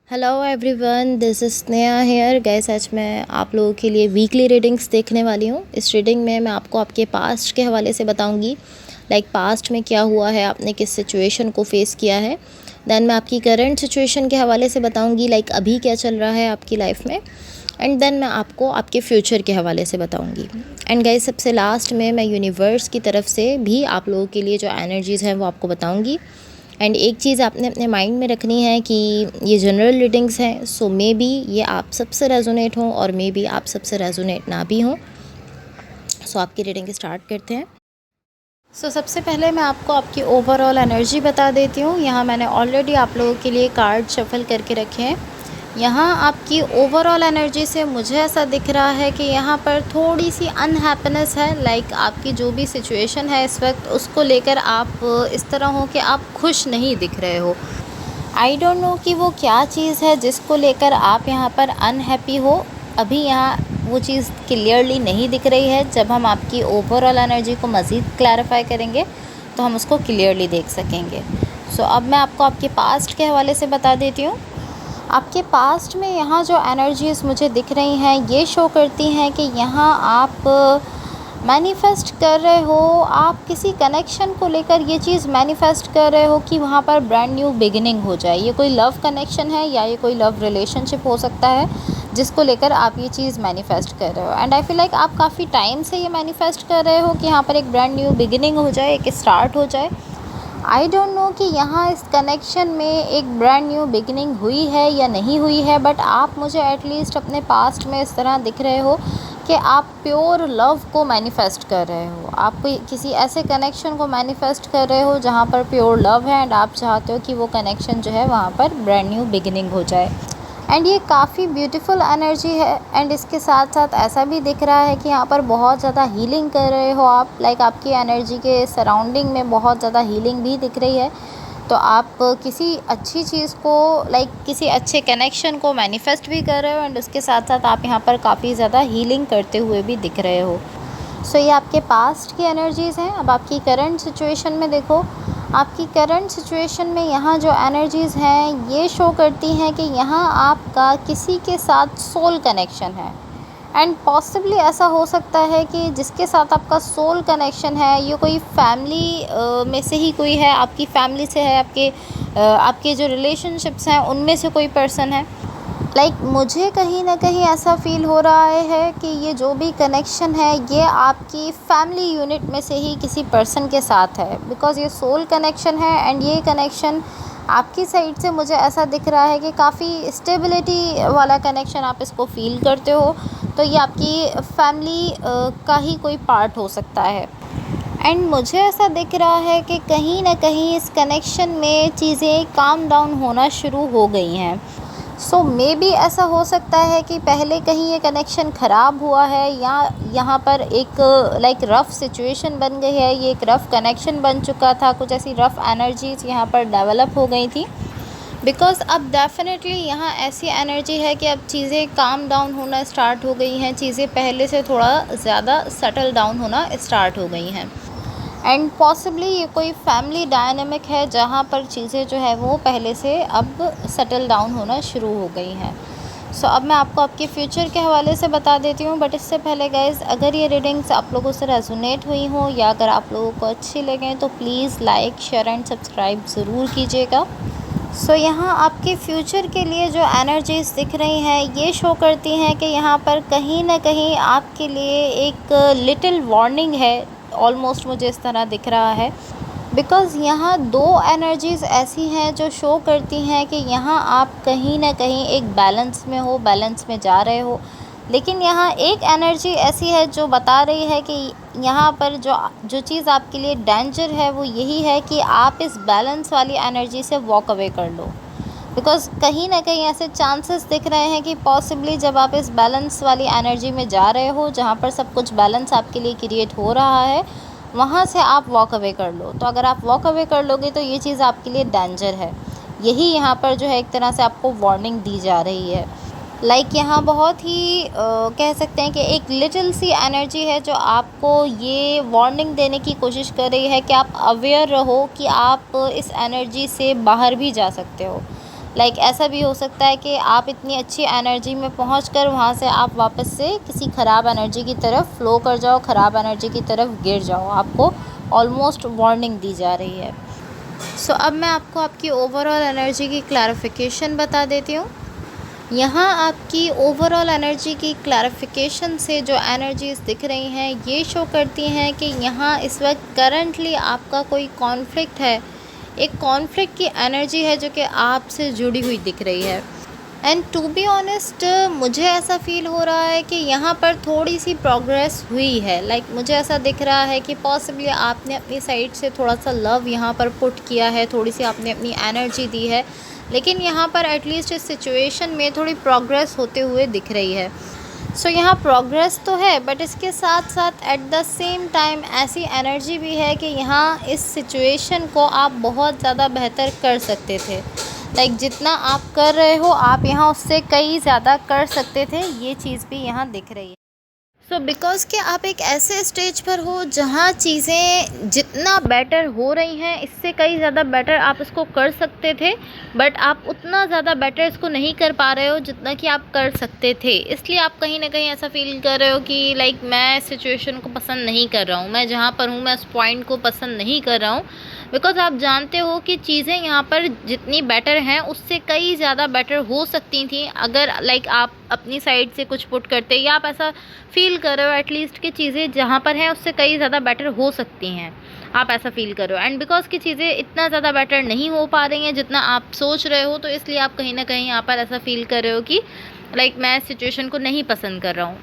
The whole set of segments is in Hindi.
Hello everyone, this is Sneha here. Guys आज मैं आप लोगों के लिए वीकली रीडिंग्स देखने वाली हूँ। इस रीडिंग में मैं आपको आपके पास्ट के हवाले से बताऊँगी, लाइक पास्ट में क्या हुआ है, आपने किस सिचुएशन को फेस किया है। देन मैं आपकी करंट सिचुएशन के हवाले से बताऊँगी, लाइक अभी क्या चल रहा है आपकी लाइफ में। एंड देन मैं आपको आपके फ्यूचर के हवाले से बताऊँगी। एंड गाइस सबसे लास्ट में मैं यूनिवर्स की तरफ से भी आप लोगों के लिए जो एनर्जीज़ हैं वो आपको बताऊँगी। एंड एक चीज़ आपने अपने माइंड में रखनी है कि ये जनरल रीडिंग्स हैं, सो मे बी ये आप सबसे रेजोनेट हों और मे बी आप सबसे रेजोनेट ना भी हों। सो आपकी रीडिंग स्टार्ट करते हैं। सो सबसे पहले मैं आपको आपकी ओवरऑल एनर्जी बता देती हूँ। यहाँ मैंने ऑलरेडी आप लोगों के लिए कार्ड शफल करके रखे हैं। यहाँ आपकी ओवरऑल एनर्जी से मुझे ऐसा दिख रहा है कि यहाँ पर थोड़ी सी अनहैप्पीनेस है, लाइक आपकी जो भी सिचुएशन है इस वक्त उसको लेकर आप इस तरह हो कि आप खुश नहीं दिख रहे हो। आई डोंट नो कि वो क्या चीज़ है जिसको लेकर आप यहाँ पर अनहैप्पी हो। अभी यहाँ वो चीज़ क्लियरली नहीं दिख रही है। जब हम आपकी ओवरऑल एनर्जी को मज़ीद क्लैरिफाई करेंगे तो हम उसको क्लियरली देख सकेंगे। सो अब मैं आपको आपके पास्ट के हवाले से बता देती हूँ। आपके पास्ट में यहाँ जो एनर्जीज़ मुझे दिख रही हैं ये शो करती हैं कि यहाँ आप मैनिफेस्ट कर रहे हो, आप किसी कनेक्शन को लेकर ये चीज़ मैनिफेस्ट कर रहे हो कि वहाँ पर ब्रांड न्यू बिगिनिंग हो जाए। ये कोई लव कनेक्शन है या ये कोई लव रिलेशनशिप हो सकता है जिसको लेकर आप ये चीज़ मैनिफेस्ट कर रहे हो। एंड आई फील लाइक आप काफ़ी टाइम से ये मैनिफेस्ट कर रहे हो कि यहाँ पर एक ब्रांड न्यू बिगिनिंग हो जाए, एक स्टार्ट हो जाए। आई डोंट नो कि यहाँ इस कनेक्शन में एक ब्रांड न्यू बिगिनिंग हुई है या नहीं हुई है, बट आप मुझे एटलीस्ट अपने पास्ट में इस तरह दिख रहे हो कि आप प्योर लव को मैनिफेस्ट कर रहे हो। आप कोई किसी ऐसे कनेक्शन को मैनिफेस्ट कर रहे हो जहाँ पर प्योर लव है एंड आप चाहते हो कि वो कनेक्शन जो है वहाँ पर ब्रांड न्यू बिगिनिंग हो जाए। एंड ये काफ़ी ब्यूटीफुल एनर्जी है। एंड इसके साथ साथ ऐसा भी दिख रहा है कि यहाँ पर बहुत ज़्यादा हीलिंग कर रहे हो आप, लाइक आपकी एनर्जी के सराउंडिंग में बहुत ज़्यादा हीलिंग भी दिख रही है। तो आप किसी अच्छी चीज़ को, लाइक किसी अच्छे कनेक्शन को मैनिफेस्ट भी कर रहे हो एंड उसके साथ साथ आप यहाँ पर काफ़ी ज़्यादा हीलिंग करते हुए भी दिख रहे हो। सो ये आपके पास्ट की एनर्जीज़ हैं। अब आपकी करंट सिचुएशन में देखो, आपकी करंट सिचुएशन में यहाँ जो एनर्जीज़ हैं ये शो करती हैं कि यहाँ आपका किसी के साथ सोल कनेक्शन है। एंड पॉसिबली ऐसा हो सकता है कि जिसके साथ आपका सोल कनेक्शन है ये कोई फैमिली में से ही कोई है, आपकी फैमिली से है, आपके जो रिलेशनशिप्स हैं उनमें से कोई पर्सन है। लाइक मुझे कहीं ना कहीं ऐसा फ़ील हो रहा है कि ये जो भी कनेक्शन है ये आपकी फैमिली यूनिट में से ही किसी पर्सन के साथ है, बिकॉज़ ये सोल कनेक्शन है। एंड ये कनेक्शन आपकी साइड से मुझे ऐसा दिख रहा है कि काफ़ी स्टेबिलिटी वाला कनेक्शन आप इसको फ़ील करते हो। तो ये आपकी फैमिली का ही कोई पार्ट हो सकता है। एंड मुझे ऐसा दिख रहा है कि कहीं ना कहीं इस कनेक्शन में चीज़ें काम डाउन होना शुरू हो गई हैं। सो मे बी ऐसा हो सकता है कि पहले कहीं ये कनेक्शन ख़राब हुआ है या यहाँ पर एक लाइक रफ़ सिचुएशन बन गई है, ये एक रफ़ कनेक्शन बन चुका था, कुछ ऐसी रफ़ एनर्जीज़ यहाँ पर डेवलप हो गई थी। बिकॉज़ अब डेफिनेटली यहाँ ऐसी एनर्जी है कि अब चीज़ें काम डाउन होना स्टार्ट हो गई हैं, चीज़ें पहले से थोड़ा ज़्यादा सेटल डाउन होना स्टार्ट हो गई हैं। एंड पॉसिबली ये कोई फैमिली डायनेमिक है जहाँ पर चीज़ें जो है वो पहले से अब सेटल डाउन होना शुरू हो गई हैं। सो अब मैं आपको आपके फ्यूचर के हवाले से बता देती हूँ, बट इससे पहले गाइज़ अगर ये रीडिंग्स आप लोगों से रेजोनेट हुई हो या अगर आप लोगों को अच्छी लगें तो please like, share and subscribe ज़रूर कीजिएगा। सो यहाँ आपके फ्यूचर के लिए जो एनर्जीज़ दिख रही हैं ये शो करती हैं कि यहाँ पर कहीं ना कहीं आपके लिए एक लिटिल वार्निंग है, ऑलमोस्ट मुझे इस तरह दिख रहा है। बिकॉज़ यहाँ दो एनर्जीज़ ऐसी हैं जो शो करती हैं कि यहाँ आप कहीं ना कहीं एक बैलेंस में हो, बैलेंस में जा रहे हो। लेकिन यहाँ एक एनर्जी ऐसी है जो बता रही है कि यहाँ पर जो चीज़ आपके लिए डेंजर है वो यही है कि आप इस बैलेंस वाली एनर्जी से वॉक अवे कर लो। बिकॉज़ कहीं ना कहीं ऐसे चांसेस दिख रहे हैं कि पॉसिबली जब आप इस बैलेंस वाली एनर्जी में जा रहे हो जहाँ पर सब कुछ बैलेंस आपके लिए क्रिएट हो रहा है, वहाँ से आप वॉक अवे कर लो। तो अगर आप वॉक अवे कर लोगे तो ये चीज़ आपके लिए डेंजर है। यही यहाँ पर जो है एक तरह से आपको वार्निंग दी जा रही है। लाइक यहाँ बहुत ही कह सकते हैं कि एक लिटिल सी एनर्जी है जो आपको ये वार्निंग देने की कोशिश कर रही है कि आप अवेयर रहो कि आप इस एनर्जी से बाहर भी जा सकते हो। लाइक ऐसा भी हो सकता है कि आप इतनी अच्छी एनर्जी में पहुंचकर वहां से आप वापस से किसी ख़राब एनर्जी की तरफ फ़्लो कर जाओ, ख़राब एनर्जी की तरफ गिर जाओ। आपको ऑलमोस्ट वार्निंग दी जा रही है। सो अब मैं आपको आपकी ओवरऑल एनर्जी की क्लैरिफिकेशन बता देती हूँ। यहाँ आपकी ओवरऑल एनर्जी की क्लैरिफिकेशन से जो एनर्जीज़ दिख रही हैं ये शो करती हैं कि यहाँ इस वक्त करंटली आपका कोई कॉन्फ्लिक्ट है, एक कॉन्फ्लिक्ट की एनर्जी है जो कि आपसे जुड़ी हुई दिख रही है। एंड टू बी ऑनेस्ट मुझे ऐसा फ़ील हो रहा है कि यहाँ पर थोड़ी सी प्रोग्रेस हुई है। लाइक मुझे ऐसा दिख रहा है कि पॉसिबली आपने अपनी साइड से थोड़ा सा लव यहाँ पर पुट किया है, थोड़ी सी आपने अपनी एनर्जी दी है, लेकिन यहाँ पर एटलीस्ट इस सिचुएशन में थोड़ी प्रोग्रेस होते हुए दिख रही है। सो यहाँ प्रोग्रेस तो है, बट इसके साथ साथ एट द सेम टाइम ऐसी एनर्जी भी है कि यहाँ इस सिचुएशन को आप बहुत ज़्यादा बेहतर कर सकते थे। लाइक जितना आप कर रहे हो आप यहाँ उससे कई ज़्यादा कर सकते थे, ये चीज़ भी यहाँ दिख रही है। सो बिकॉज़ कि आप एक ऐसे स्टेज पर हो जहाँ चीज़ें जितना बेटर हो रही हैं इससे कई ज़्यादा बेटर आप इसको कर सकते थे, बट आप उतना ज़्यादा बेटर इसको नहीं कर पा रहे हो जितना कि आप कर सकते थे। इसलिए आप कहीं ना कहीं ऐसा फील कर रहे हो कि लाइक मैं सिचुएशन को पसंद नहीं कर रहा हूँ, मैं जहाँ पर हूँ मैं उस पॉइंट को पसंद नहीं कर रहा हूँ। बिकॉज़ आप जानते हो कि चीज़ें यहाँ पर जितनी बेटर हैं उससे कई ज़्यादा बेटर हो सकती थी अगर लाइक आप अपनी साइड से कुछ पुट करते, या आप ऐसा फील कर रहे हो एटलीस्ट कि चीज़ें जहाँ पर हैं उससे कई ज़्यादा बेटर हो सकती हैं, आप ऐसा फील कर रहे हो। एंड बिकॉज़ की चीज़ें इतना ज़्यादा बेटर नहीं हो पा रही हैं जितना आप सोच रहे हो, तो इसलिए आप कहीं ना कहीं यहाँ पर ऐसा फील कर रहे हो कि लाइक मैं सिचुएशन को नहीं पसंद कर रहा हूँ।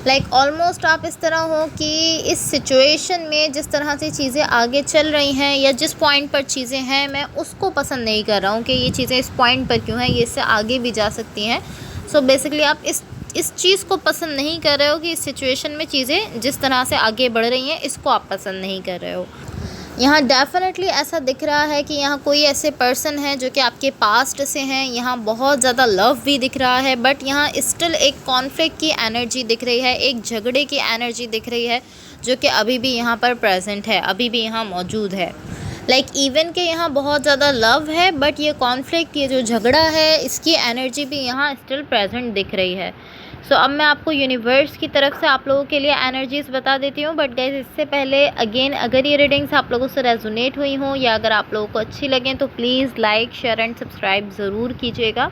लाइक ऑलमोस्ट आप इस तरह हो कि इस सिचुएशन में जिस तरह से चीज़ें आगे चल रही हैं या जिस पॉइंट पर चीज़ें हैं मैं उसको पसंद नहीं कर रहा हूँ कि ये चीज़ें इस पॉइंट पर क्यों हैं, ये इससे आगे भी जा सकती हैं। सो बेसिकली आप इस चीज़ को पसंद नहीं कर रहे हो कि इस सिचुएशन में चीज़ें जिस तरह से आगे बढ़ रही हैं इसको आप पसंद नहीं कर रहे हो। यहाँ डेफिनेटली ऐसा दिख रहा है कि यहाँ कोई ऐसे पर्सन है जो कि आपके पास्ट से हैं, यहाँ बहुत ज़्यादा लव भी दिख रहा है, बट यहाँ स्टिल एक कॉन्फ्लिक्ट की एनर्जी दिख रही है, एक झगड़े की एनर्जी दिख रही है जो कि अभी भी यहाँ पर प्रेजेंट है, अभी भी यहाँ मौजूद है। लाइक इवन के यहाँ बहुत ज़्यादा लव है, बट ये कॉन्फ्लिक्ट, ये जो झगड़ा है, इसकी एनर्जी भी यहाँ स्टिल प्रेजेंट दिख रही है। सो अब मैं आपको यूनिवर्स की तरफ से आप लोगों के लिए एनर्जीज़ बता देती हूँ। बट गाइस इससे पहले अगेन अगर ये रीडिंग्स आप लोगों से रेजोनेट हुई हों या अगर आप लोगों को अच्छी लगें तो please like share and subscribe ज़रूर कीजिएगा।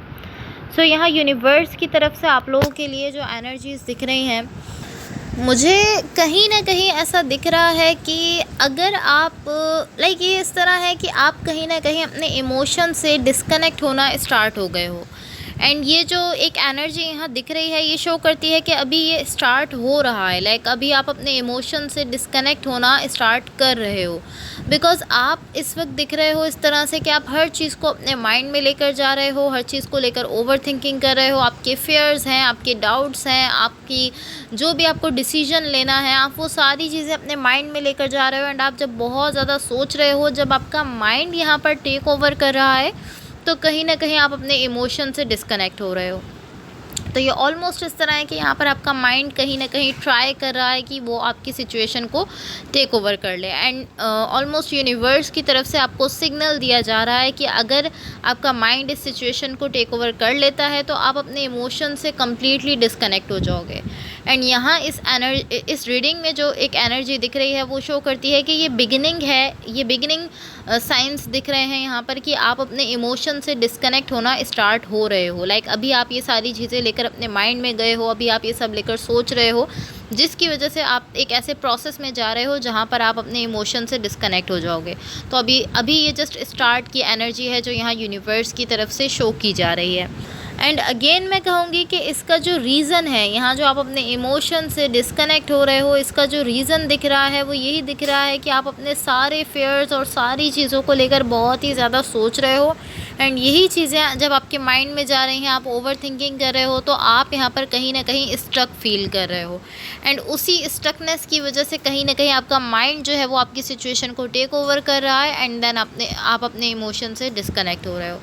सो यहाँ यूनिवर्स की तरफ से आप लोगों के लिए जो एनर्जीज़ दिख रही हैं, मुझे कहीं ना कहीं ऐसा दिख रहा है कि अगर आप लाइक ये इस तरह है कि आप कहीं ना कहीं अपने इमोशन से डिस्कनेक्ट होना स्टार्ट हो गए हो। एंड ये जो एक एनर्जी यहाँ दिख रही है ये शो करती है कि अभी ये स्टार्ट हो रहा है, लाइक अभी आप अपने इमोशन से डिस्कनेक्ट होना स्टार्ट कर रहे हो। बिकॉज़ आप इस वक्त दिख रहे हो इस तरह से कि आप हर चीज़ को अपने माइंड में लेकर जा रहे हो, हर चीज़ को लेकर ओवर थिंकिंग कर रहे हो, आपके फेयर्स हैं, आपके डाउट्स हैं, आपकी जो भी आपको डिसीजन लेना है आप वो सारी चीज़ें अपने माइंड में लेकर जा रहे हो। एंड आप जब बहुत ज़्यादा सोच रहे हो, जब आपका माइंड यहाँ पर टेक ओवर कर रहा है, तो कहीं ना कहीं आप अपने इमोशन से डिस्कनेक्ट हो रहे हो। तो ये ऑलमोस्ट इस तरह है कि यहाँ पर आपका माइंड कहीं ना कहीं ट्राई कर रहा है कि वो आपकी सिचुएशन को टेक ओवर कर ले। एंड ऑलमोस्ट यूनिवर्स की तरफ से आपको सिग्नल दिया जा रहा है कि अगर आपका माइंड इस सिचुएशन को टेक ओवर कर लेता है तो आप अपने इमोशन से कम्प्लीटली डिस्कनेक्ट हो जाओगे। एंड यहाँ इस रीडिंग में जो एक एनर्जी दिख रही है वो शो करती है कि ये बिगिनिंग है, ये बिगिनिंग साइंस दिख रहे हैं यहाँ पर कि आप अपने इमोशन से डिस्कनेक्ट होना स्टार्ट हो रहे हो। लाइक अभी आप ये सारी चीज़ें लेकर अपने माइंड में गए हो, अभी आप ये सब लेकर सोच रहे हो, जिसकी वजह से आप एक ऐसे प्रोसेस में जा रहे हो जहाँ पर आप अपने इमोशन से डिस्कनेक्ट हो जाओगे। तो अभी ये जस्ट स्टार्ट की एनर्जी है जो यहाँ यूनिवर्स की तरफ से शो की जा रही है। एंड अगेन मैं कहूँगी कि इसका जो रीज़न है, यहाँ जो आप अपने इमोशन से डिस्कनेक्ट हो रहे हो, इसका जो रीज़न दिख रहा है वो यही दिख रहा है कि आप अपने सारे फेयर्स और सारी चीज़ों को लेकर बहुत ही ज़्यादा सोच रहे हो। एंड यही चीज़ें जब आपके माइंड में जा रही हैं, आप ओवर थिंकिंग कर रहे हो, तो आप यहाँ पर कहीं ना कहीं स्ट्रक फील कर रहे हो। एंड उसी स्ट्रकनेस की वजह से कहीं ना कहीं आपका माइंड जो है वो आपकी सिचुएशन को टेक ओवर कर रहा है। एंड देन आप अपने इमोशन से डिस्कनेक्ट हो रहे हो।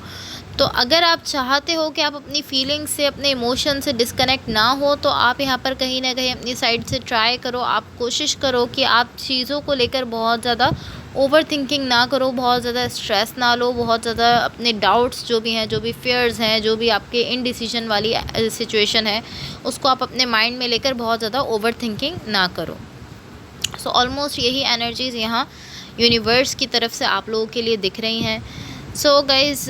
तो अगर आप चाहते हो कि आप अपनी फीलिंग्स से, अपने इमोशन से डिस्कनेक्ट ना हो, तो आप यहाँ पर कहीं ना कहीं अपनी साइड से ट्राई करो, आप कोशिश करो कि आप चीज़ों को लेकर बहुत ज़्यादा ओवर थिंकिंग ना करो, बहुत ज़्यादा स्ट्रेस ना लो, बहुत ज़्यादा अपने डाउट्स जो भी हैं, जो भी फियर्स हैं, जो भी आपके इनडिसीजन वाली सिचुएशन है, उसको आप अपने माइंड में लेकर बहुत ज़्यादा ओवर थिंकिंग ना करो। सो ऑलमोस्ट यही एनर्जीज़ यहाँ यूनिवर्स की तरफ से आप लोगों के लिए दिख रही हैं। So guys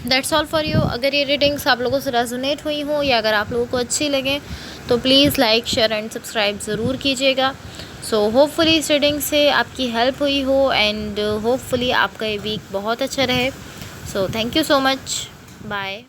that's all for you. अगर ये रीडिंग्स आप लोगों से रेजोनेट हुई हों या अगर आप लोगों को अच्छी लगें तो please like, share and subscribe ज़रूर कीजिएगा। सो होपफुली इस रीडिंग से आपकी हेल्प हुई हो एंड होपफुली आपका ये वीक बहुत अच्छा रहे। So thank you so much, bye.